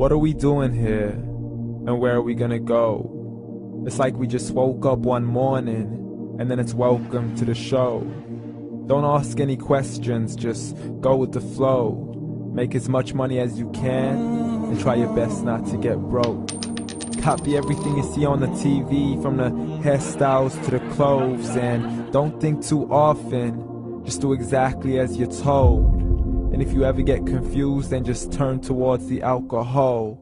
What are we doing here? And where are we gonna go? It's like we just woke up one morning, and then it's welcome to the show. Don't ask any questions, just go with the flow. Make as much money as you can, and try your best not to get broke. Copy everything you see on the TV, from the hairstyles to the clothes, and don't think too often, just do exactly as you're told. And if you ever get confused, then just turn towards the alcohol.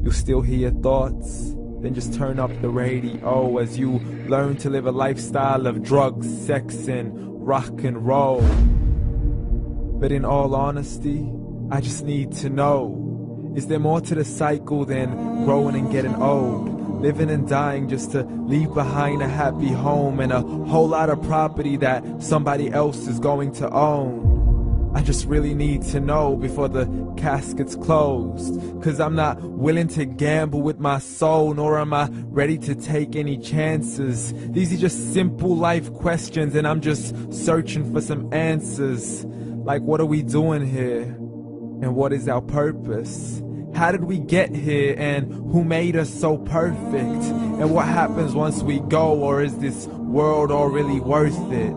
You'll still hear your thoughts, then just turn up the radio as you learn to live a lifestyle of drugs, sex, and rock and roll. But in all honesty, I just need to know, is there more to the cycle than growing and getting old? Living and dying just to leave behind a happy home and a whole lot of property that somebody else is going to own. I just really need to know before the casket's closed, 'cause I'm not willing to gamble with my soul, nor am I ready to take any chances. These are just simple life questions, and I'm just searching for some answers. Like, what are we doing here? And what is our purpose? How did we get here, and who made us so perfect? And what happens once we go, or is this world all really worth it?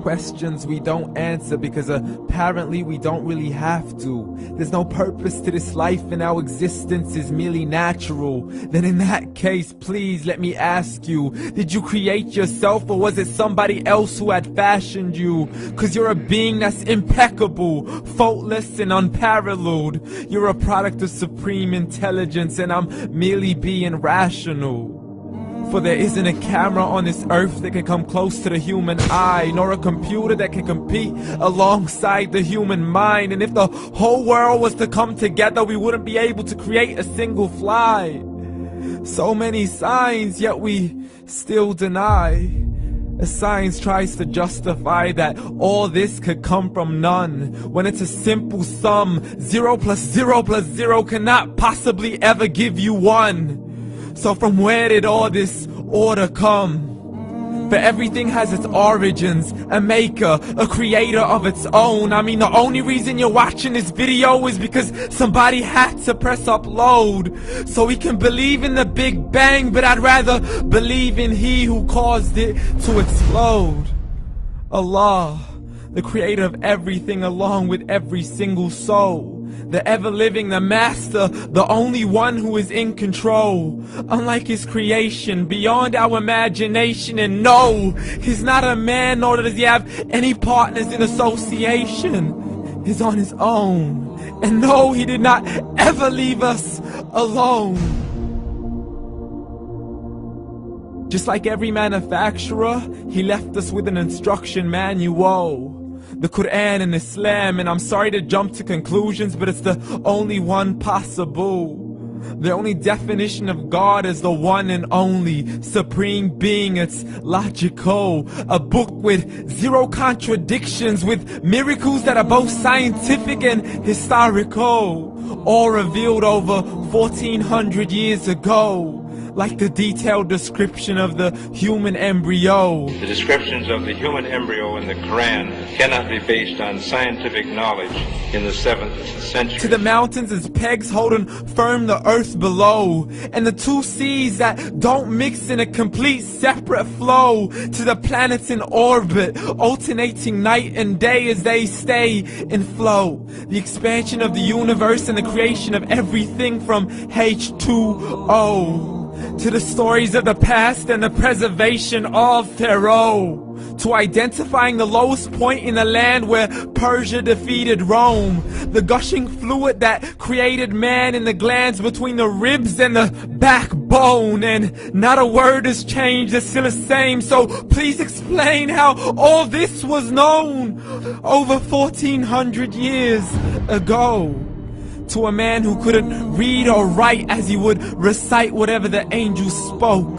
Questions we don't answer because apparently we don't really have to. There's no purpose to this life and our existence is merely natural. Then in that case, please let me ask you, did you create yourself, or was it somebody else who had fashioned you? 'Cause you're a being that's impeccable, faultless and unparalleled. You're a product of supreme intelligence, and I'm merely being rational. For there isn't a camera on this earth that can come close to the human eye, nor a computer that can compete alongside the human mind. And if the whole world was to come together, we wouldn't be able to create a single fly. So many signs, yet we still deny. As science tries to justify that all this could come from none, when it's a simple sum. 0 plus 0 plus 0 cannot possibly ever give you 1. So from where did all this order come? For everything has its origins, a maker, a creator of its own. I mean, the only reason you're watching this video is because somebody had to press upload. So we can believe in the Big Bang, but I'd rather believe in He who caused it to explode. Allah, the creator of everything, along with every single soul. The ever-living, the master, the only one who is in control. Unlike his creation, beyond our imagination. And no, he's not a man, nor does he have any partners in association. He's on his own. And no, he did not ever leave us alone. Just like every manufacturer, he left us with an instruction manual. The Quran and Islam, and I'm sorry to jump to conclusions, but it's the only one possible. The only definition of God is the one and only supreme being. It's logical, a book with 0 contradictions, with miracles that are both scientific and historical, all revealed over 1400 years ago. Like the detailed description of the human embryo. The descriptions of the human embryo in the Quran cannot be based on scientific knowledge in the 7th century. To the mountains as pegs holding firm the earth below, and the 2 seas that don't mix in a complete separate flow. To the planets in orbit, alternating night and day as they stay in flow. The expansion of the universe and the creation of everything from H2O. To the stories of the past and the preservation of Pharaoh. To identifying the lowest point in the land where Persia defeated Rome. The gushing fluid that created man in the glands between the ribs and the backbone. And not a word has changed, it's still the same. So please explain how all this was known over 1400 years ago. To a man who couldn't read or write, as he would recite whatever the angels spoke.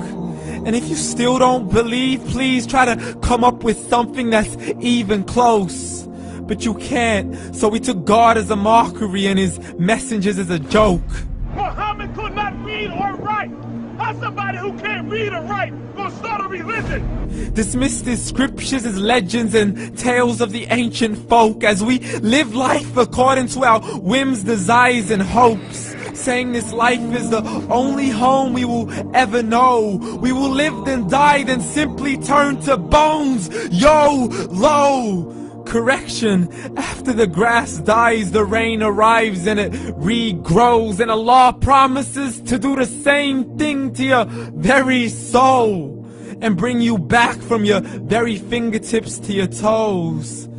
And if you still don't believe, please try to come up with something that's even close. But you can't, so we took God as a mockery and his messengers as a joke. Muhammad could not read or write. How's somebody who can't read or write gonna start a religion? Dismiss the scriptures as legends and tales of the ancient folk, as we live life according to our whims, desires, and hopes. saying this life is the only home we will ever know. We will live then die, then simply turn to bones. YOLO! Correction, after the grass dies, the rain arrives and it regrows, and Allah promises to do the same thing to your very soul and bring you back from your very fingertips to your toes,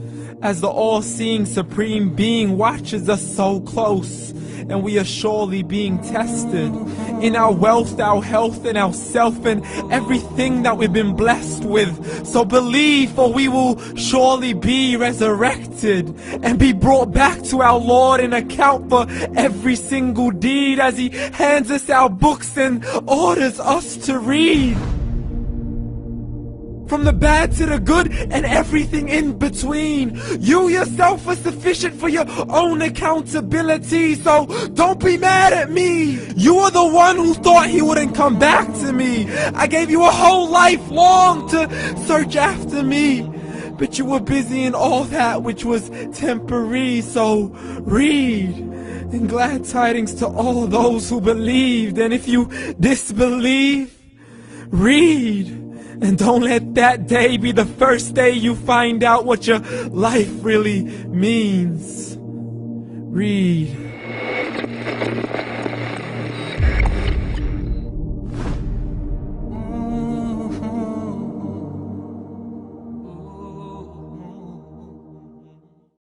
as the all-seeing supreme being watches us so close, and we are surely being tested in our wealth, our health, and our self, and everything that we've been blessed with. So believe, for we will surely be resurrected and be brought back to our Lord and account for every single deed, as He hands us our books and orders us to read. From the bad to the good and everything in between. You yourself are sufficient for your own accountability, so don't be mad at me. You are the one who thought He wouldn't come back to me. I gave you a whole life long to search after me, but you were busy in all that which was temporary. So read, and glad tidings to all those who believed. And if you disbelieve, read. And don't let that day be the first day you find out what your life really means. Read.